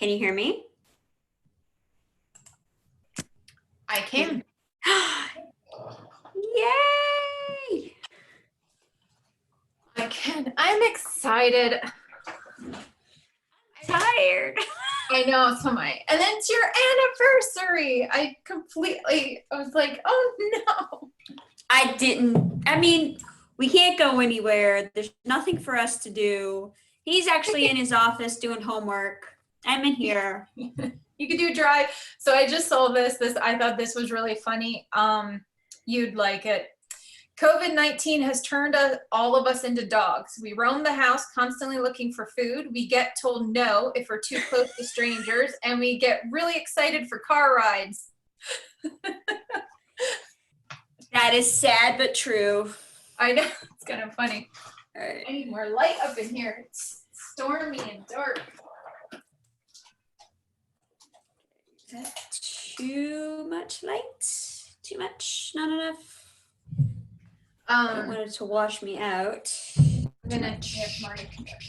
Can you hear me? I can. Yay! I can. I'm excited. I'm tired. I know, so am I. And then it's your anniversary. I was like, oh no. I mean, we can't go anywhere. There's nothing for us to do. He's actually in his office doing homework. I'm in here. You could do dry. So I just saw this. I thought this was really funny. You'd like it. COVID-19 has turned all of us into dogs. We roam the house constantly looking for food. We get told no if we're too close to strangers, and we get really excited for car rides. That is sad but true. I know, it's kind of funny. All right. I need more light up in here. It's stormy and dark. Is that too much light? Too much? Not enough? I don't want it to wash me out. I'm gonna have Marty come back.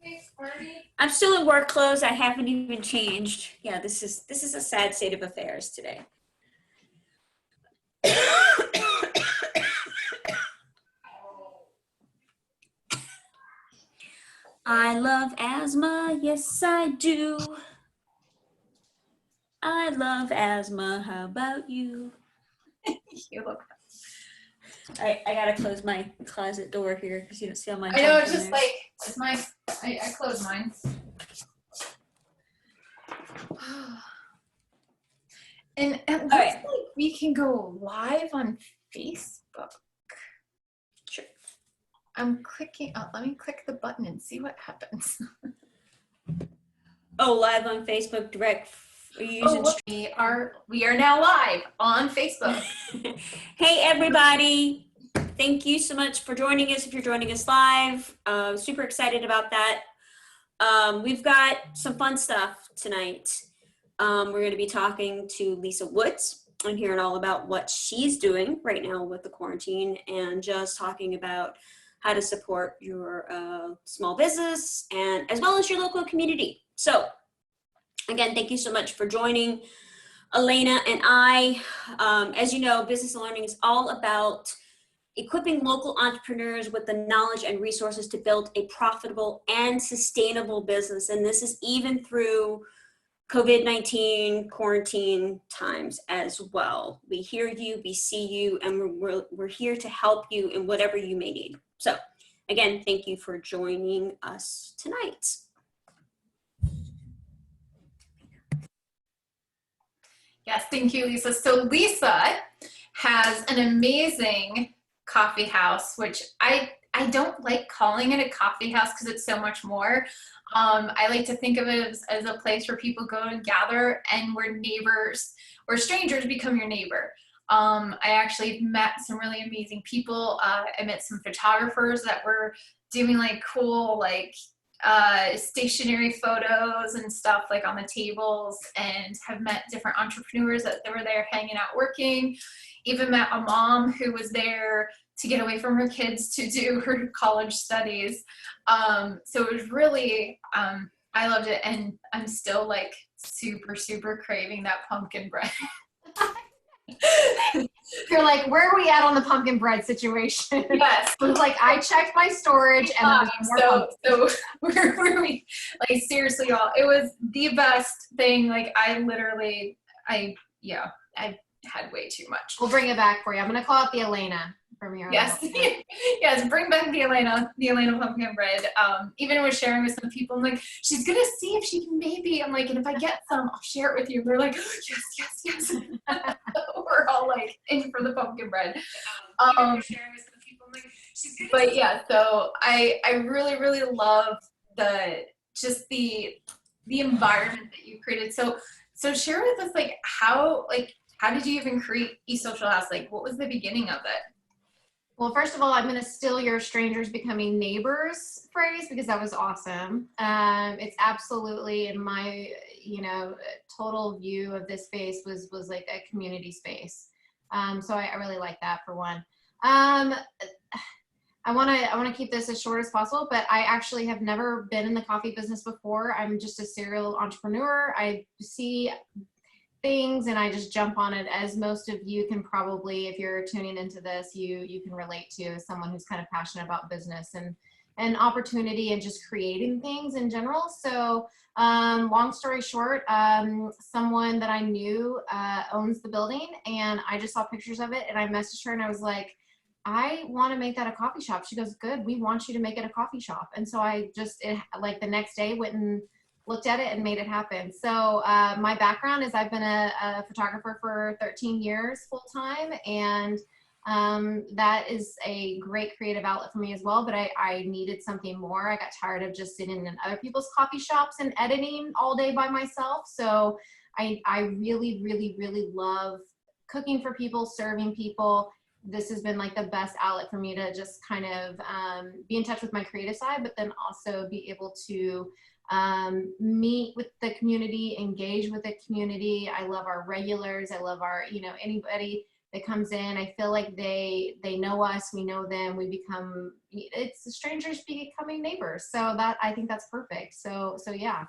Thanks, Marty. I'm still in work clothes. I haven't even changed. Yeah, this is a sad state of affairs today. I love asthma, yes I do. I love asthma, how about you? You look. I gotta close my closet door here because you don't see all my. I know, it's just like, it's my, I closed mine. And it looks like we can go live on Facebook. Sure. I'm clicking, let me click the button and see what happens. Oh, live on Facebook direct. We are now live on Facebook. Hey everybody, thank you so much for joining us. If you're joining us live, super excited about that. We've got some fun stuff tonight. We're going to be talking to Lisa Woods and hearing all about what she's doing right now with the quarantine, and just talking about how to support your small business and as well as your local community. So again, thank you so much for joining Alaina and I. As you know, Business and Learning is all about equipping local entrepreneurs with the knowledge and resources to build a profitable and sustainable business. And this is even through COVID-19 quarantine times as well. We hear you, we see you, and we're here to help you in whatever you may need. So again, thank you for joining us tonight. Yes, thank you, Lisa. So Lisa has an amazing coffee house, which I don't like calling it a coffee house because it's so much more. I like to think of it as a place where people go and gather, and where neighbors or strangers become your neighbor. I actually met some really amazing people. I met some photographers that were doing like cool, like stationary photos and stuff like on the tables, and have met different entrepreneurs that were there hanging out working. Even met a mom who was there to get away from her kids to do her college studies. So it was really, I loved it, and I'm still like super craving that pumpkin bread. You're like, where are we at on the pumpkin bread situation? Yes. It was like, I checked my storage and so where were we? Like, seriously, y'all, it was the best thing. Like, I had way too much. We'll bring it back for you. I'm going to call it the Alaina from here. Yes. Yes, bring back the Alaina pumpkin bread. Even was sharing with some people, I'm like, she's going to see if she can maybe, I'm like, and if I get some, I'll share it with you. They're like, yes. We're all like in for the pumpkin bread. Even was sharing with some people, I'm like, she's gonna but yeah, so I really love the environment that you created. So share with us, like, how did you even create eSocial House? Like, what was the beginning of it? Well, first of all, I'm going to steal your strangers becoming neighbors phrase because that was awesome. It's absolutely, in my, total view of this space was like a community space. So I really like that for one. I want to keep this as short as possible, but I actually have never been in the coffee business before. I'm just a serial entrepreneur. I see things and I just jump on it, as most of you can probably, if you're tuning into this, you can relate to, as someone who's kind of passionate about business and opportunity and just creating things in general. So long story short, someone that I knew owns the building, and I just saw pictures of it, and I messaged her and I was like, I want to make that a coffee shop. She goes, good, we want you to make it a coffee shop. And so I just, like the next day, went and looked at it and made it happen. So my background is I've been a photographer for 13 years full time, and that is a great creative outlet for me as well. But I needed something more. I got tired of just sitting in other people's coffee shops and editing all day by myself. So I really, really, really love cooking for people, serving people. This has been like the best outlet for me to just kind of be in touch with my creative side, but then also be able to meet with the community, engage with the community. I love our regulars. I love our, anybody that comes in. I feel like they know us, we know them, we become, it's strangers becoming neighbors. So I think that's perfect. So yeah.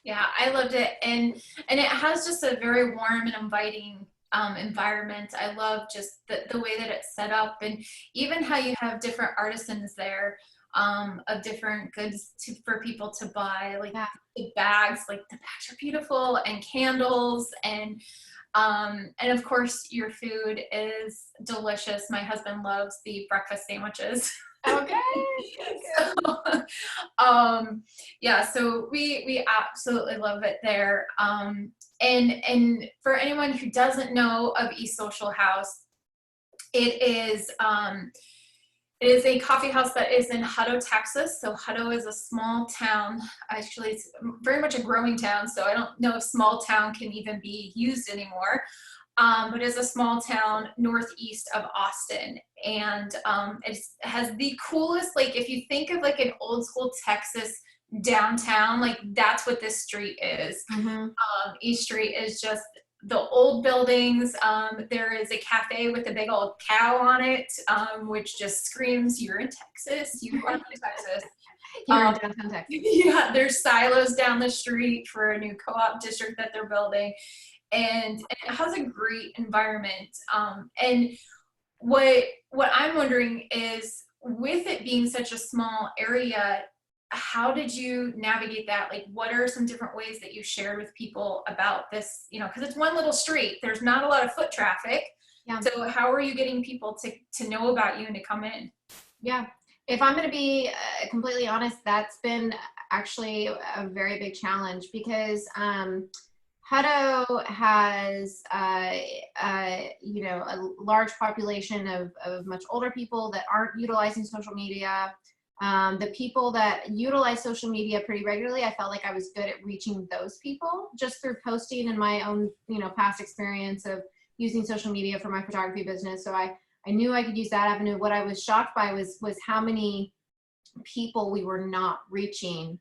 Yeah, I loved it. And it has just a very warm and inviting environment. I love just the way that it's set up, and even how you have different artisans there of different goods for people to buy, like the bags are beautiful, and candles, and of course your food is delicious. My husband loves the breakfast sandwiches. Okay. So, yeah, so we absolutely love it there. And for anyone who doesn't know of East Social House, it is a coffee house that is in Hutto, Texas. So Hutto is a small town. Actually, it's very much a growing town. So I don't know if small town can even be used anymore. But it's a small town northeast of Austin. And it has the coolest, if you think of an old school Texas downtown, that's what this street is. Mm-hmm. East Street is just the old buildings. There is a cafe with a big old cow on it, which just screams, you're in Texas, you are in Texas. You're in downtown Texas. Yeah, there's silos down the street for a new co-op district that they're building. And it has a great environment. And what I'm wondering is, with it being such a small area, how did you navigate that? What are some different ways that you shared with people about this? Because it's one little street, there's not a lot of foot traffic. Yeah. So how are you getting people to know about you and to come in? Yeah. If I'm going to be completely honest, that's been actually a very big challenge, because Hutto has, a large population of much older people that aren't utilizing social media. The people that utilize social media pretty regularly, I felt like I was good at reaching those people just through posting and my own, past experience of using social media for my photography business. So I knew I could use that avenue. What I was shocked by was how many people we were not reaching,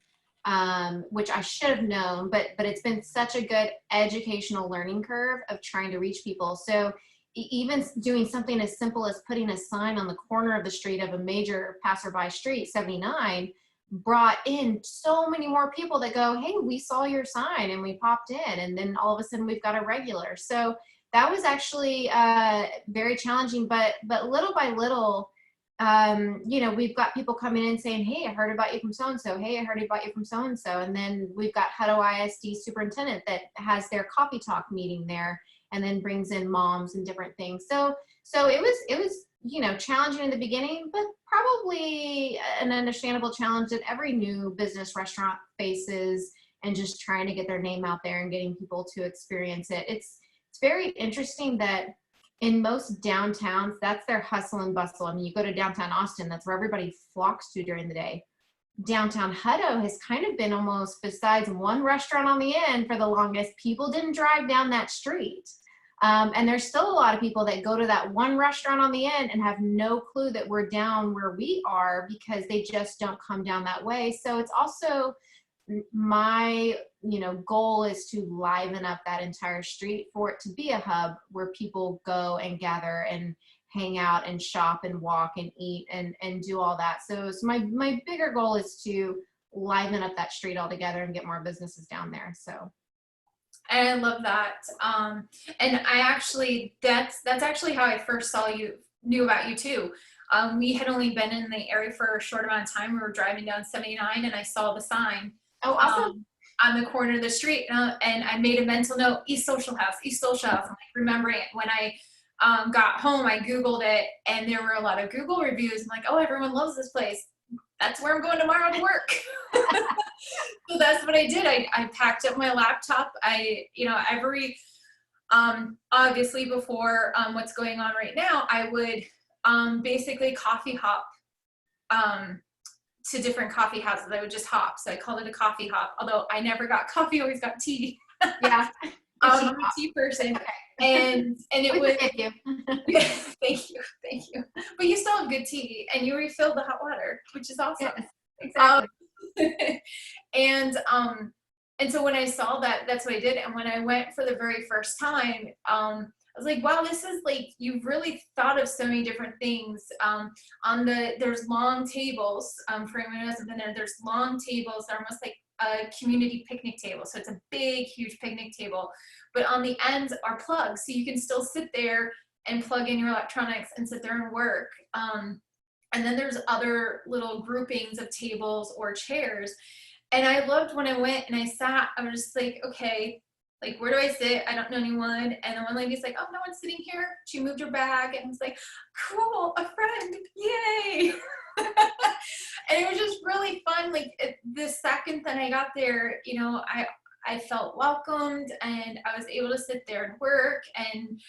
which I should have known, but it's been such a good educational learning curve of trying to reach people. So even doing something as simple as putting a sign on the corner of the street of a major passerby street, 79, brought in so many more people that go, hey, we saw your sign and we popped in, and then all of a sudden we've got a regular. So that was actually very challenging, but little by little, we've got people coming in saying, hey, I heard about you from so-and-so. Hey, I heard about you from so-and-so. And then we've got Hutto ISD superintendent that has their coffee talk meeting there, and then brings in moms and different things. So it was, challenging in the beginning, but probably an understandable challenge that every new business restaurant faces, and just trying to get their name out there and getting people to experience it. It's very interesting that in most downtowns, that's their hustle and bustle. I mean, you go to downtown Austin, that's where everybody flocks to during the day. Downtown Hutto has kind of been almost, besides one restaurant on the end for the longest, people didn't drive down that street. And there's still a lot of people that go to that one restaurant on the end and have no clue that we're down where we are, because they just don't come down that way. So it's also my, goal is to liven up that entire street for it to be a hub where people go and gather and hang out and shop and walk and eat and do all that. So my bigger goal is to liven up that street altogether and get more businesses down there. So. And I love that. And I actually, that's actually how I first knew about you too. We had only been in the area for a short amount of time. We were driving down 79 and I saw the sign. Oh, awesome. On the corner of the street, and I made a mental note, East Social House, East Social House. I'm like remembering it. When I got home, I Googled it, and there were a lot of Google reviews. I'm like, oh, everyone loves this place. That's where I'm going tomorrow to work. So that's what I did. I packed up my laptop. Obviously before what's going on right now, I would basically coffee hop to different coffee houses. I would just hop. So I called it a coffee hop, although I never got coffee, always got tea. Yeah. I'm a tea person. And it was, you. thank you. But you still have good tea and you refilled the hot water, which is awesome. Yes, exactly. And so when I saw that, that's what I did. And when I went for the very first time, I was like, wow, this is like, you've really thought of so many different things. There's long tables, for anyone who hasn't been there, there's long tables that are almost like a community picnic table. So it's a big, huge picnic table, but on the ends are plugs. So you can still sit there and plug in your electronics and sit there and work. And then there's other little groupings of tables or chairs. And I loved when I went and I sat, I was just like, okay, like, where do I sit? I don't know anyone. And the one lady's like, oh, no one's sitting here. She moved her bag and was like, cool, a friend, yay. And it was just really fun. Like the second that I got there, I felt welcomed and I was able to sit there and work, and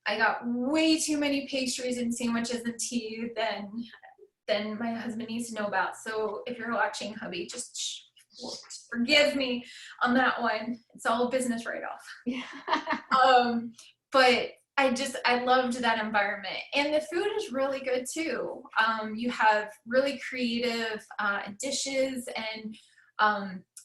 I got way too many pastries and sandwiches and tea than my husband needs to know about. So if you're watching, hubby, just forgive me on that one. It's all a business write-off. Yeah. But I loved that environment, and the food is really good too. You have really creative dishes, and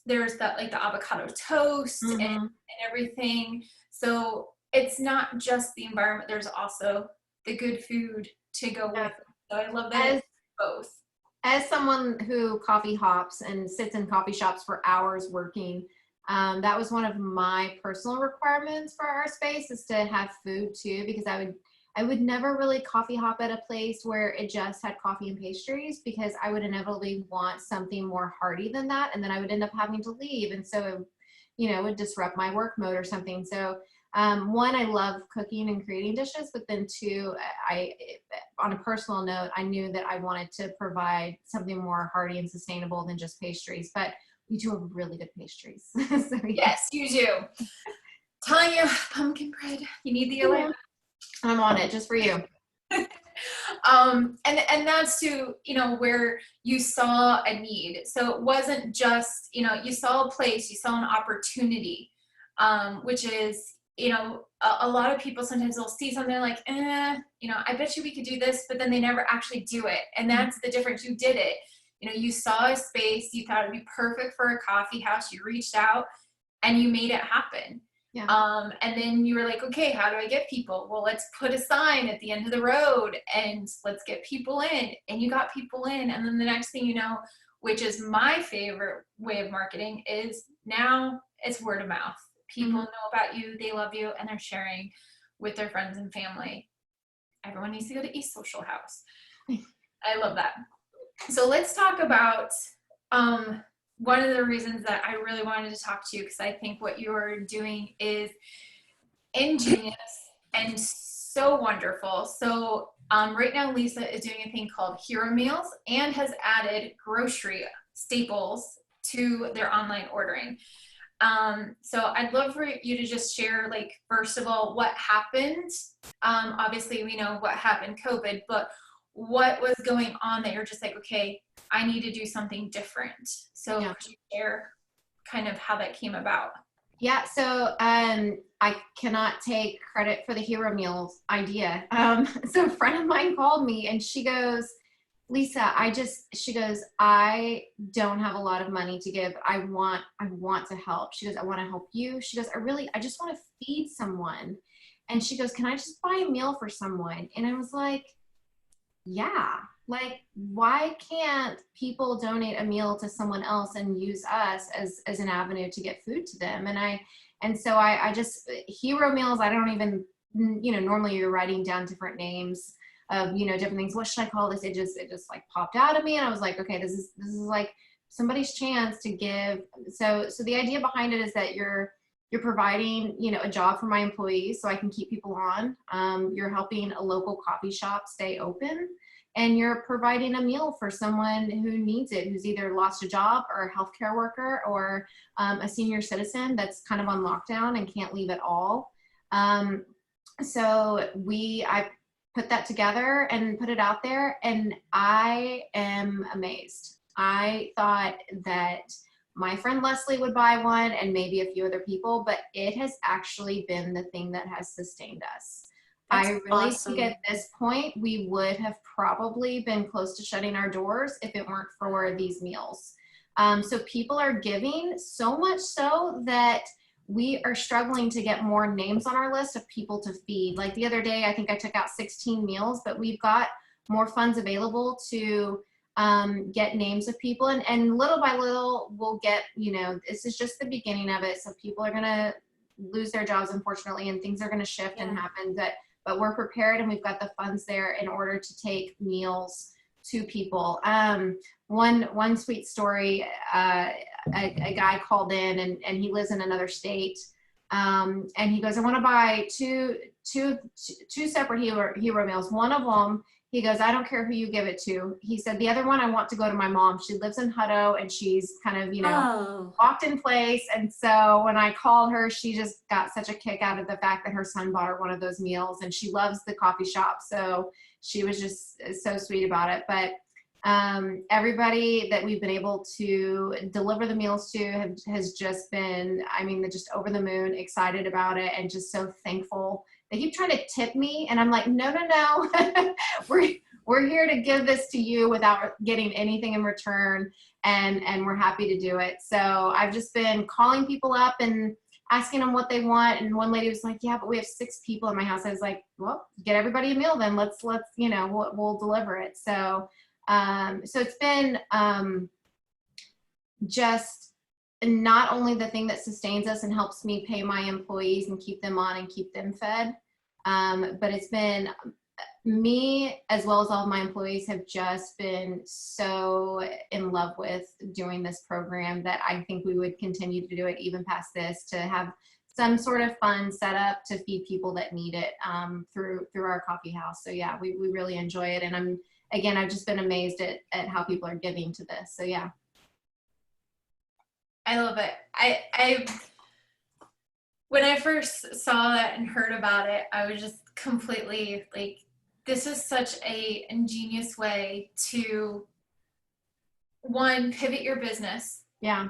there's that, like the avocado toast and everything. So it's not just the environment, there's also the good food to go with it. So I love that it's both. As someone who coffee hops and sits in coffee shops for hours working, that was one of my personal requirements for our space, is to have food too, because I would never really coffee hop at a place where it just had coffee and pastries, because I would inevitably want something more hearty than that, and then I would end up having to leave, and so it would disrupt my work mode or something. So one, I love cooking and creating dishes, but then two, on a personal note, I knew that I wanted to provide something more hearty and sustainable than just pastries, but we do have really good pastries. So, yeah. Yes, you do. Telling you, pumpkin bread, you need the Alaina. I'm on it just for you. And that's to, where you saw a need. So it wasn't just, you saw a place, you saw an opportunity, which is, a lot of people sometimes they'll see something like, I bet you we could do this, but then they never actually do it. And that's the difference. You did it. You saw a space, you thought it'd be perfect for a coffee house, you reached out and you made it happen. Yeah. And then you were like, okay, how do I get people? Well, let's put a sign at the end of the road and let's get people in. And you got people in. And then the next thing you know, which is my favorite way of marketing, is now it's word of mouth. People know about you, they love you, and they're sharing with their friends and family. Everyone needs to go to East Social House. I love that. So let's talk about one of the reasons that I really wanted to talk to you, because I think what you're doing is ingenious and so wonderful. So right now, Lisa is doing a thing called Hero Meals and has added grocery staples to their online ordering. So I'd love for you to just share, like, first of all, what happened. Obviously we know what happened, COVID, but what was going on that you're just like, okay, I need to do something different. So could you share kind of how that came about? Yeah, so I cannot take credit for the Hero Meals idea. So a friend of mine called me and she goes, Lisa, she goes, I don't have a lot of money to give. I want to help. She goes, I want to help you. She goes, I just want to feed someone. And she goes, can I just buy a meal for someone? And I was like, yeah, like, why can't people donate a meal to someone else and use us as an avenue to get food to them? And so I just, hero meals, I don't even, normally you're writing down different names of, different things. What should I call this? It just like popped out of me. And I was like, okay, this is like somebody's chance to give. So the idea behind it is that you're providing, a job for my employees so I can keep people on. You're helping a local coffee shop stay open, and you're providing a meal for someone who needs it, who's either lost a job or a healthcare worker or a senior citizen that's kind of on lockdown and can't leave at all. So I put that together and put it out there, and I am amazed. I thought that my friend Leslie would buy one and maybe a few other people, but it has actually been the thing that has sustained us. That's I really awesome. think at this point, we would have probably been close to shutting our doors if it weren't for these meals. So people are giving so much so that we are struggling to get more names on our list of people to feed. Like the other day, I think I took out 16 meals, but we've got more funds available to get names of people, and little by little we'll get, this is just the beginning of it. So people are going to lose their jobs, unfortunately, and things are going to shift and happen, but we're prepared, and we've got the funds there in order to take meals to people. One sweet story, a guy called in and he lives in another state. And he goes, I want to buy two separate hero meals. One of them, he goes, I don't care who you give it to. He said, the other one, I want to go to my mom. She lives in Hutto, and she's kind of, locked in place. And so when I called her, she just got such a kick out of the fact that her son bought her one of those meals, and she loves the coffee shop. So she was just so sweet about it. But everybody that we've been able to deliver the meals to has just been, they're just over the moon, excited about it, and just so thankful. They keep trying to tip me, and I'm like, no. We're here to give this to you without getting anything in return, and we're happy to do it. So I've just been calling people up and asking them what they want, and one lady was like, yeah, but we have 6 people in my house. I was like, well, get everybody a meal then. Let's we'll deliver it. So it's been just not only the thing that sustains us and helps me pay my employees and keep them on and keep them fed, but it's been me, as well as all of my employees, have just been so in love with doing this program that I think we would continue to do it even past this, to have some sort of fund set up to feed people that need it through our coffee house. So yeah, we really enjoy it. And I've just been amazed at how people are giving to this. So yeah. I love it. I when I first saw that and heard about it, I was just completely like, this is such a ingenious way to, one, pivot your business. Yeah.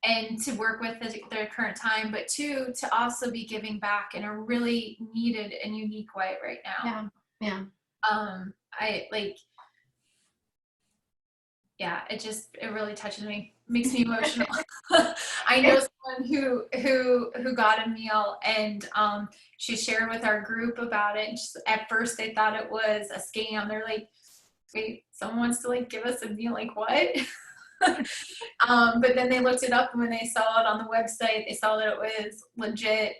And to work with their current time, but 2, to also be giving back in a really needed and unique way right now. Yeah. It really touches me, makes me emotional. I know someone who got a meal, and she shared with our group about it. And at first they thought it was a scam. They're like, wait, someone wants to like give us a meal, like what? But then they looked it up, and when they saw it on the website, they saw that it was legit.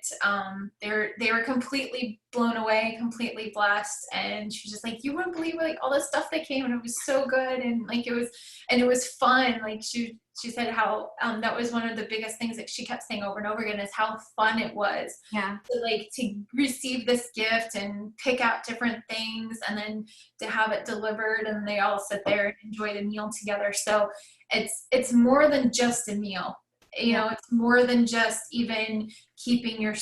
They were completely blown away, completely blessed, and she was just like, you wouldn't believe like all the stuff that came, and it was so good, and like it was fun. Like she said how that was one of the biggest things that she kept saying over and over again, is how fun it was. Yeah. To receive this gift and pick out different things, and then to have it delivered, and they all sit there and enjoy the meal together. So it's more than just a meal. It's more than just even keeping your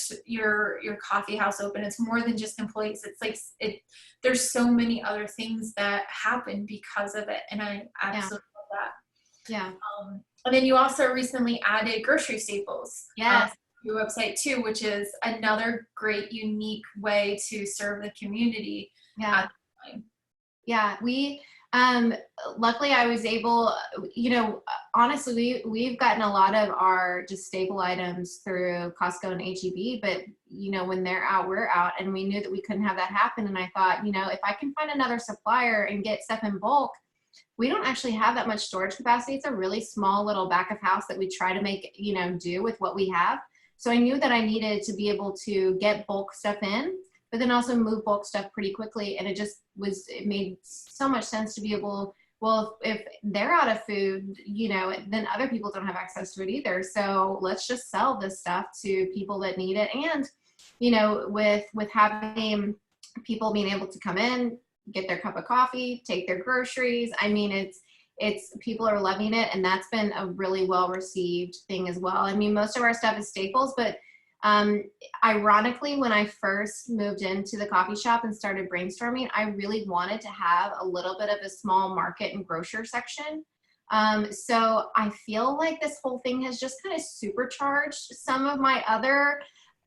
coffee house open. It's more than just employees. It's like there's so many other things that happen because of it, and I absolutely love that. Yeah. And then you also recently added grocery staples. Yes. To your website too, which is another great, unique way to serve the community. Yeah. At the time. Yeah, Luckily I was able, honestly, we've gotten a lot of our just staple items through Costco and HEB, but when they're out, we're out, and we knew that we couldn't have that happen. And I thought, if I can find another supplier and get stuff in bulk, we don't actually have that much storage capacity. It's a really small little back of house that we try to make, do with what we have. So I knew that I needed to be able to get bulk stuff in, but then also move bulk stuff pretty quickly. And it made so much sense to be able, well, if they're out of food, then other people don't have access to it either. So let's just sell this stuff to people that need it. And, with having people being able to come in, get their cup of coffee, take their groceries. I mean, it's people are loving it, and that's been a really well received thing as well. I mean, most of our stuff is staples, but ironically, when I first moved into the coffee shop and started brainstorming, I really wanted to have a little bit of a small market and grocer section. So I feel like this whole thing has just kind of supercharged some of my other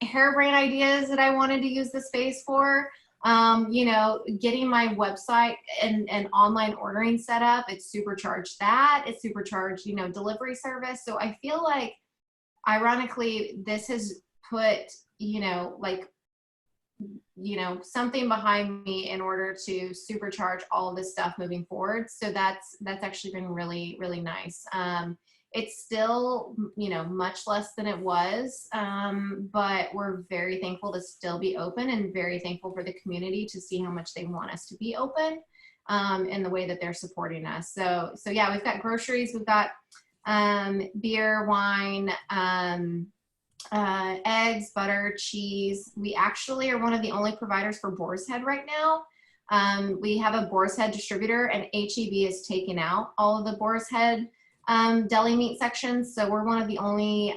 harebrained ideas that I wanted to use the space for. Getting my website and online ordering set up, it's supercharged that. It's supercharged, delivery service. So I feel like, ironically, this has put, something behind me in order to supercharge all of this stuff moving forward. So that's actually been really, really nice. It's still, much less than it was, but we're very thankful to still be open, and very thankful for the community to see how much they want us to be open, and the way that they're supporting us. So yeah, we've got groceries, we've got beer, wine, eggs, butter, cheese. We actually are one of the only providers for Boar's Head right now. We have a Boar's Head distributor, and HEB has taken out all of the Boar's Head deli meat sections. So we're one of the only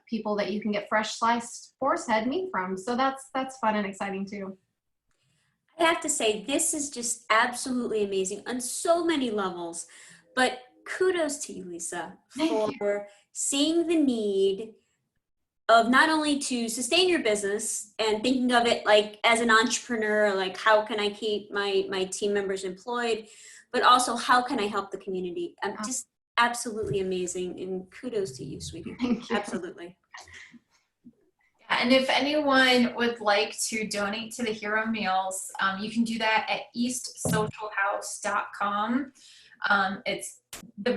people that you can get fresh sliced Boar's Head meat from. So that's fun and exciting too. I have to say, this is just absolutely amazing on so many levels, but kudos to you, Lisa, for seeing the need of not only to sustain your business and thinking of it like as an entrepreneur, like how can I keep my team members employed, but also how can I help the community? Just absolutely amazing, and kudos to you, sweetie. Thank you. Absolutely. Yeah, and if anyone would like to donate to the Hero Meals, you can do that at eastsocialhouse.com. It's the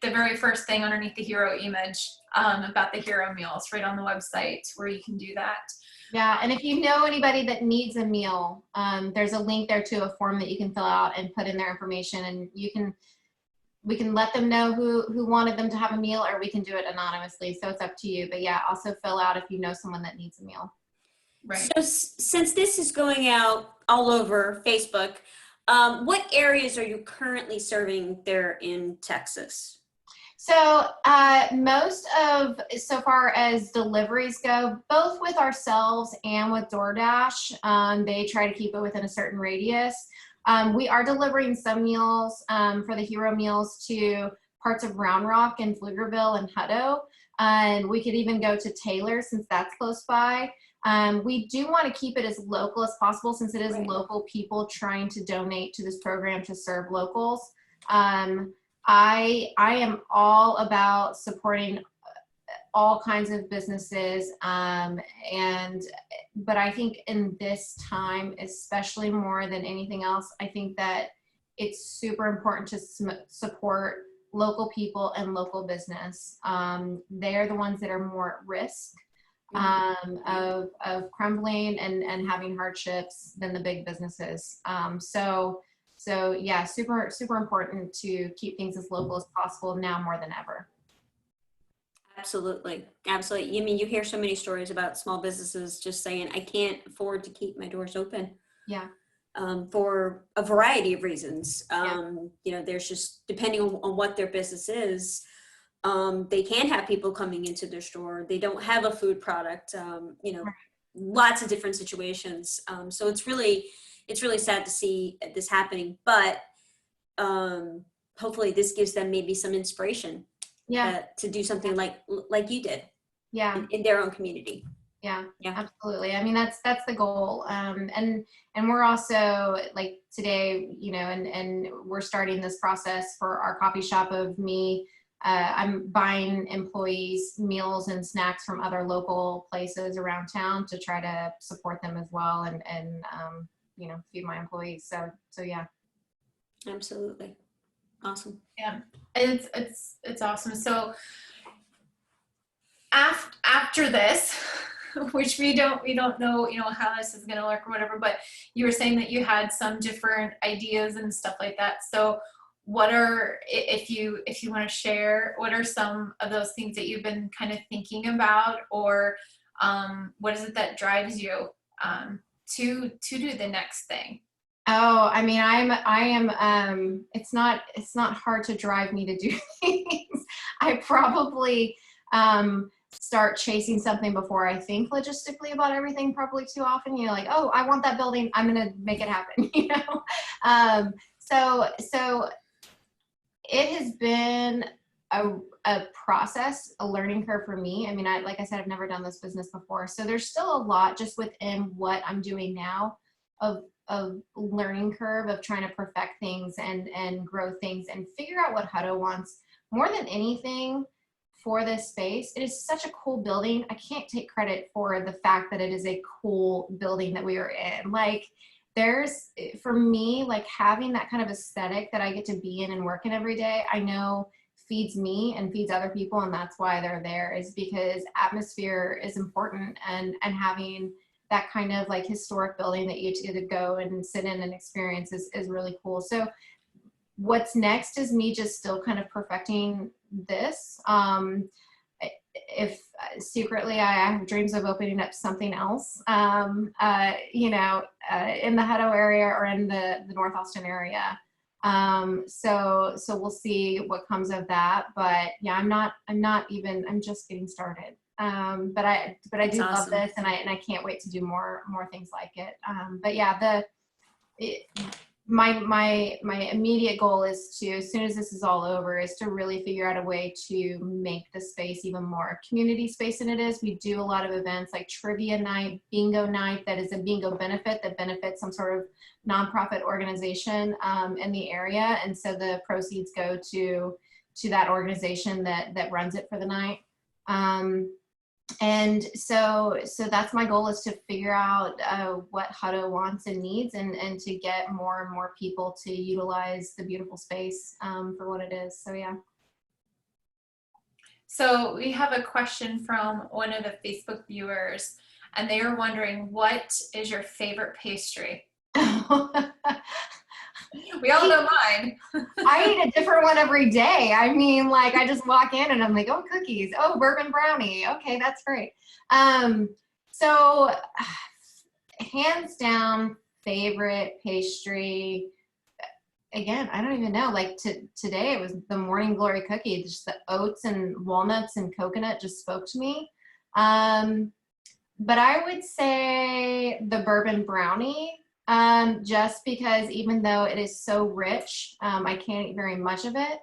very first thing underneath the hero image about the Hero Meals, right on the website where you can do that. Yeah, and if you know anybody that needs a meal, there's a link there to a form that you can fill out and put in their information, and we can let them know who wanted them to have a meal, or we can do it anonymously. So it's up to you. But yeah, also fill out if you know someone that needs a meal. Right. So since this is going out all over Facebook, what areas are you currently serving there in Texas? So so far as deliveries go, both with ourselves and with DoorDash, they try to keep it within a certain radius. We are delivering some meals for the Hero Meals to parts of Round Rock and Pflugerville and Hutto. And we could even go to Taylor, since that's close by. We do want to keep it as local as possible, since it is local people trying to donate to this program to serve locals. I am all about supporting all kinds of businesses, but I think in this time, especially more than anything else, I think that it's super important to support local people and local business. They're the ones that are more at risk of crumbling and having hardships than the big businesses. So yeah, super, super important to keep things as local as possible now more than ever. Absolutely. Absolutely. I mean, you hear so many stories about small businesses just saying, I can't afford to keep my doors open. Yeah. For a variety of reasons. There's just, depending on what their business is, they can't have people coming into their store. They don't have a food product, lots of different situations. So it's really sad to see this happening, but hopefully this gives them maybe some inspiration to do something like you did in their own community. Yeah, Yeah. absolutely. I mean, that's the goal. And we're also like today, you know, and we're starting this process for our coffee shop of me. I'm buying employees meals and snacks from other local places around town to try to support them as well, and you know, feed my employees. So yeah. Absolutely. Awesome. Yeah, it's awesome. So after this, which we don't know, you know, how this is going to work or whatever, but you were saying that you had some different ideas and stuff like that. So what are, if you want to share, what are some of those things that you've been kind of thinking about, or what is it that drives you to do the next thing? Oh, I mean, I am, it's not hard to drive me to do things. I probably, start chasing something before I think logistically about everything probably too often. You know, like, oh, I want that building, I'm going to make it happen, you know? So it has been a process, a learning curve for me. I mean, like I said, I've never done this business before. So there's still a lot just within what I'm doing now of learning curve of trying to perfect things and grow things and figure out what Hutto wants more than anything for this space. It is such a cool building. I can't take credit for the fact that it is a cool building that we are in. Like, there's, for me, like having that kind of aesthetic that I get to be in and work in every day, I know feeds me and feeds other people, and that's why they're there, is because atmosphere is important, and having that kind of like historic building that you get to go and sit in and experience is really cool. So what's next is me just still kind of perfecting this. If secretly I have dreams of opening up something else, you know, in the Hutto area or in the North Austin area. So we'll see what comes of that. But yeah, I'm just getting started. But I That's do love awesome. this, and I can't wait to do more things like it. But yeah, my immediate goal is to, as soon as this is all over, is to really figure out a way to make the space even more community space than it is. We do a lot of events like trivia night, bingo night, that is a bingo benefit that benefits some sort of nonprofit organization in the area, and so the proceeds go to that organization that runs it for the night. And so that's my goal, is to figure out what Hutto wants and needs, and to get more and more people to utilize the beautiful space for what it is. So yeah. So we have a question from one of the Facebook viewers, and they are wondering, what is your favorite pastry? We all know mine. I eat a different one every day. I mean, like, I just walk in and I'm like, oh, cookies. Oh, bourbon brownie. Okay, that's great. So hands down favorite pastry. Again, I don't even know. Like today it was the morning glory cookie. Just the oats and walnuts and coconut just spoke to me. But I would say the bourbon brownie. Just because even though it is so rich, I can't eat very much of it.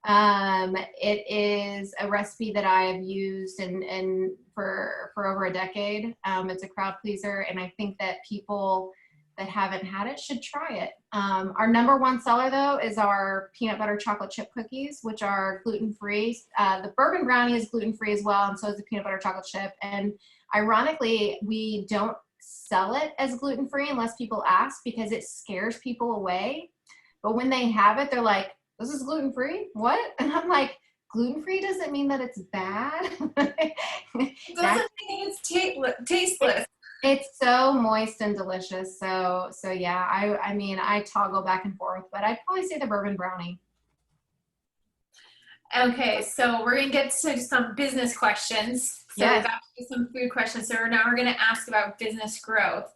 It is a recipe that I have used and for over a decade. It's a crowd pleaser, and I think that people that haven't had it should try it. Our number one seller, though, is our peanut butter chocolate chip cookies, which are gluten-free. The bourbon brownie is gluten-free as well, and so is the peanut butter chocolate chip. And ironically, we don't sell it as gluten-free unless people ask, because it scares people away. But when they have it, they're like, this is gluten-free? What? And I'm like, gluten-free doesn't mean that it's bad. It doesn't mean it's tasteless. It's so moist and delicious. So yeah, I mean, I toggle back and forth, but I'd probably say the bourbon brownie. Okay, so we're gonna get to some business questions. So Yes. we've asked some food questions. So now we're gonna ask about business growth.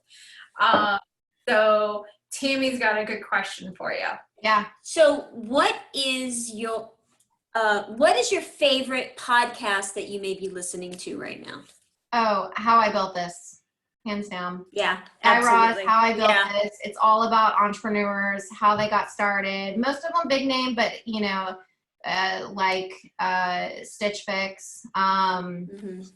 So Tammy's got a good question for you. Yeah. So what is your favorite podcast that you may be listening to right now? Oh, How I Built This, hands down. Yeah, Ross, absolutely. How I Built Yeah. This. It's all about entrepreneurs, how they got started. Most of them big name, but you know, like Stitch Fix, Mhm.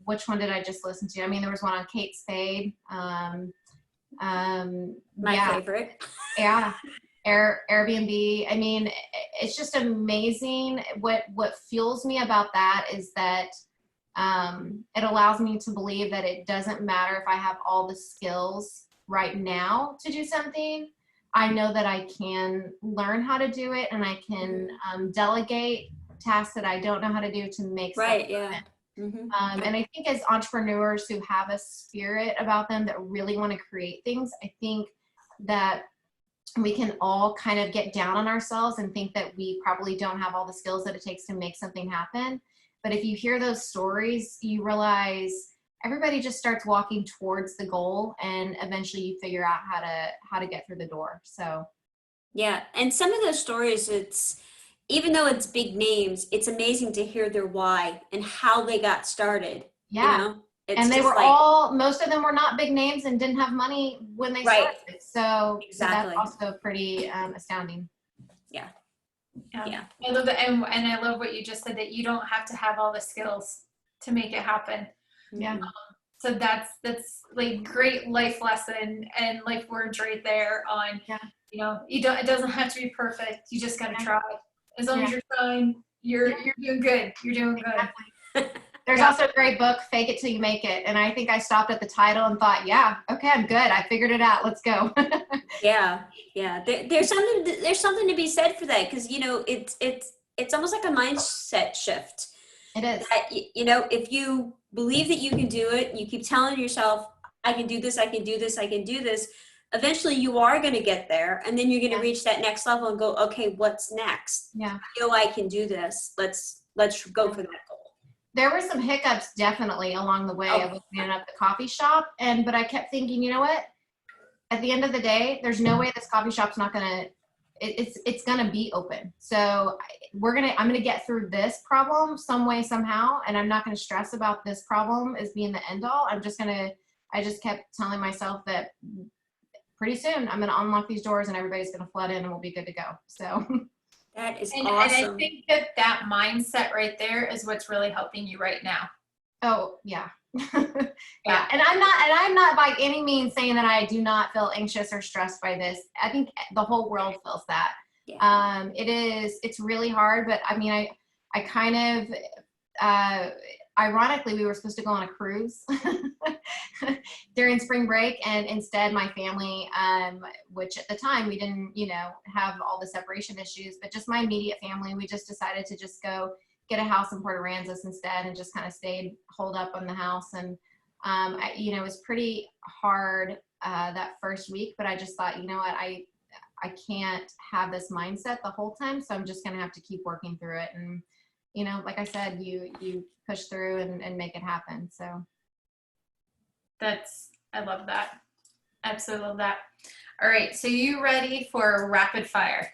which one did I just listen to? I mean, there was one on Kate Spade. My favorite. Yeah. Airbnb. I mean, it's just amazing. What fuels me about that is that it allows me to believe that it doesn't matter if I have all the skills right now to do something. I know that I can learn how to do it, and I can delegate tasks that I don't know how to do to make Right. stuff Yeah. happen. Mm-hmm. And I think as entrepreneurs who have a spirit about them that really want to create things, I think that we can all kind of get down on ourselves and think that we probably don't have all the skills that it takes to make something happen. But if you hear those stories, you realize everybody just starts walking towards the goal, and eventually you figure out how to get through the door. So Yeah. And some of those stories, it's, even though it's big names, it's amazing to hear their why and how they got started. yeah. You know? It's And they just were like, most of them were not big names and didn't have money when they Right. started. So Exactly. that's also pretty astounding. Yeah. I love that, and I love what you just said, that you don't have to have all the skills to make it happen. Yeah. Mhm. So that's like great life lesson and life words right there on, Yeah. you know, it doesn't have to be perfect. You just got to Yeah. try. As long as you're trying, you're doing good. You're doing good. There's also a great book, Fake It Till You Make It. And I think I stopped at the title and thought, yeah, okay, I'm good. I figured it out. Let's go. Yeah. Yeah. There's something to be said for that. Cause you know, it's almost like a mindset shift. It is. That, you know, if you believe that you can do it, you keep telling yourself, I can do this, I can do this, I can do this. Eventually you are going to get there, and then you're going to reach that next level and go, okay, what's next? Yeah. I know I can do this. Let's go for that goal. There were some hiccups definitely along the way of opening up the coffee shop. But I kept thinking, you know what? At the end of the day, there's no way this coffee shop's not going to, it's going to be open. So I'm going to get through this problem some way, somehow. And I'm not going to stress about this problem as being the end all. I just kept telling myself that pretty soon I'm going to unlock these doors and everybody's going to flood in and we'll be good to go. So That is And awesome. I think that mindset right there is what's really helping you right now. oh yeah. Yeah. And I'm not by any means saying that I do not feel anxious or stressed by this. I think the whole world feels that. Yeah. It's really hard, but I mean, I kind of, ironically, we were supposed to go on a cruise during spring break, and instead my family, which at the time we didn't, have all the separation issues, but just my immediate family, we just decided to just go get a house in Port Aransas instead, and just kind of stayed holed up on the house. And it was pretty hard that first week, but I just thought, you know what, I can't have this mindset the whole time, so I'm just gonna have to keep working through it. And like I said, you push through and make it happen. So I love that. Absolutely love that. All right, so you ready for rapid fire?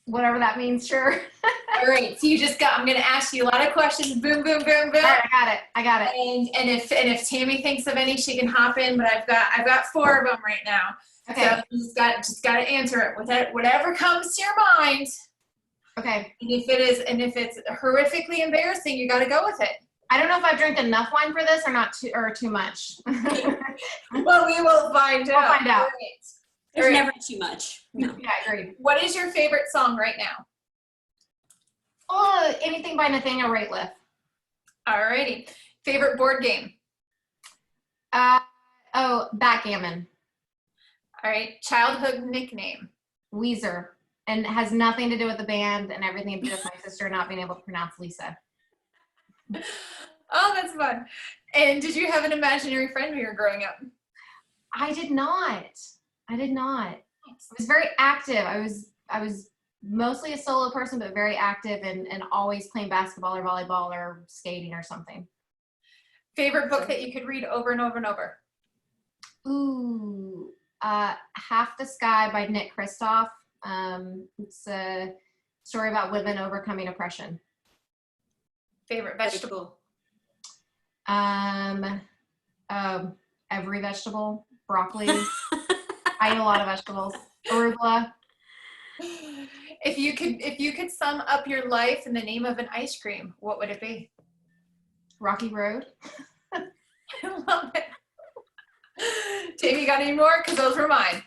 whatever that means, sure. All right, so I'm going to ask you a lot of questions. Boom, boom, boom, boom. All right, I got it. And if Tammy thinks of any, she can hop in. But I've got 4 of them right now. Okay. So you just got to answer it with whatever comes to your mind. Okay. And if it's horrifically embarrassing, you got to go with it. I don't know if I've drank enough wine for this or too much. Well, we will find out. We'll find out. All right. There's never too much. No. Yeah, I agree. What is your favorite song right now? Oh, anything by Nathaniel Rateliff. All righty. Favorite board game? Backgammon. All right. Childhood nickname? Weezer. And it has nothing to do with the band and everything to do with my sister not being able to pronounce Lisa. Oh, that's fun. And did you have an imaginary friend when you were growing up? I did not. I was very active. I was mostly a solo person, but very active and always playing basketball or volleyball or skating or something. Favorite book that you could read over and over and over? Ooh, Half the Sky by Nick Kristof. It's a story about women overcoming oppression. Favorite vegetable? Every vegetable. Broccoli. I eat a lot of vegetables. Arugula. If you could sum up your life in the name of an ice cream, what would it be? Rocky Road. I love it. Tammy, got any more? Because those were mine.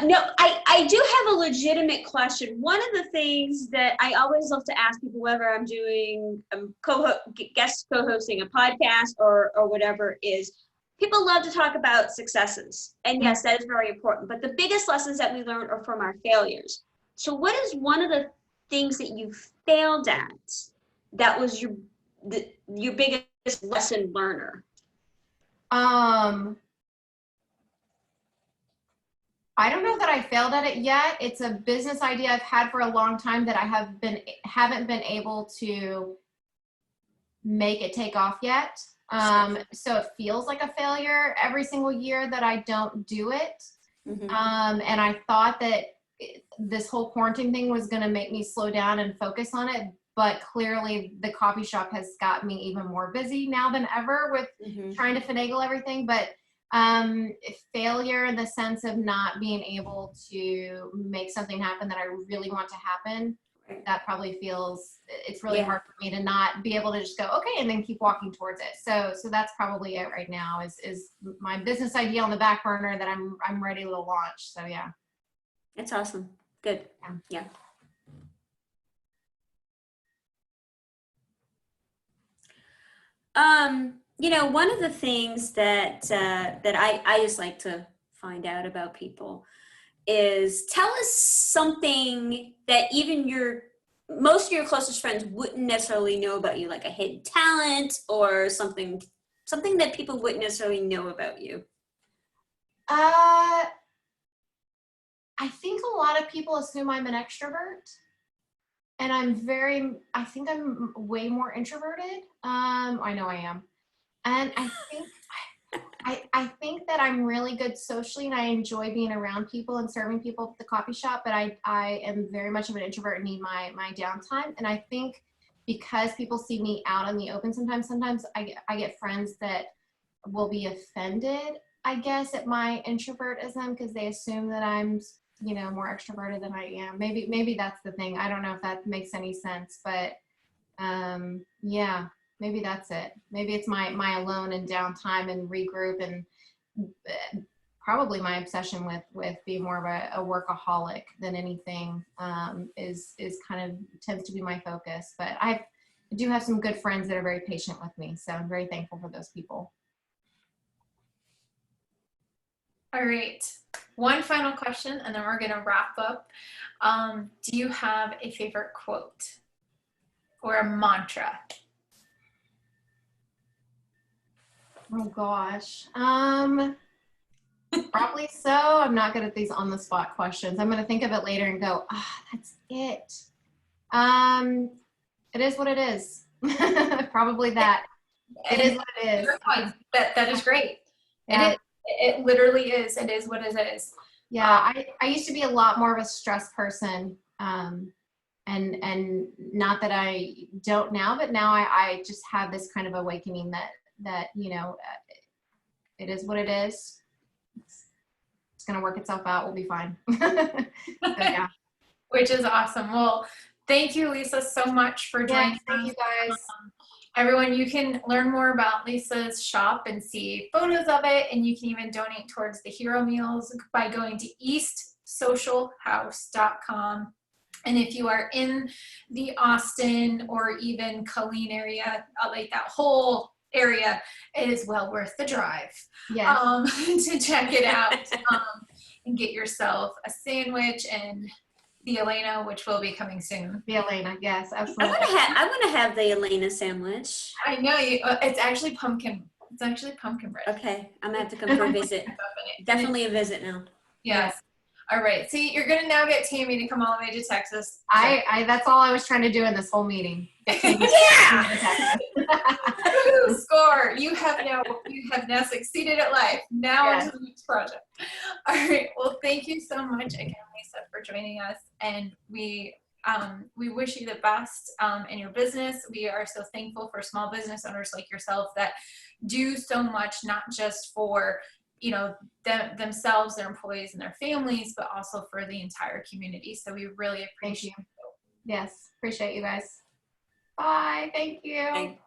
No, I do have a legitimate question. One of the things that I always love to ask people, whether I'm doing guest co-hosting a podcast or whatever, is people love to talk about successes. And yes, that is very important. But the biggest lessons that we learn are from our failures. So what is one of the things that you failed at that was your biggest lesson learner? I don't know that I failed at it yet. It's a business idea I've had for a long time that I haven't been able to make it take off yet. So it feels like a failure every single year that I don't do it. Mm-hmm. And I thought that this whole quarantine thing was going to make me slow down and focus on it. But clearly the coffee shop has got me even more busy now than ever with trying to finagle everything. But failure in the sense of not being able to make something happen that I really want to happen, that probably it's really hard for me to not be able to just go, okay, and then keep walking towards it. So that's probably it right now is my business idea on the back burner that I'm ready to launch. So yeah. That's awesome. Good. Yeah. One of the things that I just like to find out about people is tell us something that even most of your closest friends wouldn't necessarily know about you, like a hidden talent or something that people wouldn't necessarily know about you. I think a lot of people assume I'm an extrovert. And I think I'm way more introverted. I know I am. And I think that I'm really good socially and I enjoy being around people and serving people at the coffee shop, but I am very much of an introvert and need my downtime. And I think because people see me out in the open sometimes I get friends that will be offended, I guess, at my introvertism because they assume that I'm more extroverted than I am. Maybe that's the thing. I don't know if that makes any sense, but yeah, maybe that's it. Maybe it's my alone and downtime and regroup, and probably my obsession with being more of a workaholic than anything is kind of tends to be my focus. But I do have some good friends that are very patient with me, so I'm very thankful for those people. All right. One final question, and then we're going to wrap up. Do you have a favorite quote or a mantra? Oh gosh. Probably so. I'm not good at these on the spot questions. I'm going to think of it later and go, that's it. It is what it is. Probably that. It is what it is. That is great. Yeah. It literally is. It is what it is. Yeah, I used to be a lot more of a stress person, and not that I don't now, but now I just have this kind of awakening that it is what it is. It's gonna work itself out. We'll be fine. So, yeah. Which is awesome. Well, thank you, Lisa, so much for joining us. Thank you guys. Everyone, you can learn more about Lisa's shop and see photos of it, and you can even donate towards the Hero Meals by going to eastsocialhouse.com. And if you are in the Austin or even Colleen area, like that whole area, it is well worth the drive. Yes. To check it out and get yourself a sandwich and the Alaina, which will be coming soon. The Alaina, yes, absolutely. I want to have the Alaina sandwich. I know you. It's actually pumpkin. It's actually pumpkin bread. Okay, I'm gonna have to come for a visit. Definitely a visit now. Yes. All right. See, you're gonna now get Tammy to come all the way to Texas. So. I that's all I was trying to do in this whole meeting. Yeah. Score. You have now succeeded at life. Now on to the next project. All right. Well, thank you so much again, Lisa, for joining us, and we wish you the best in your business. We are so thankful for small business owners like yourself that do so much, not just for themselves, their employees, and their families, but also for the entire community. So we really appreciate you. Yes, appreciate you guys. Bye. Thank you. Bye.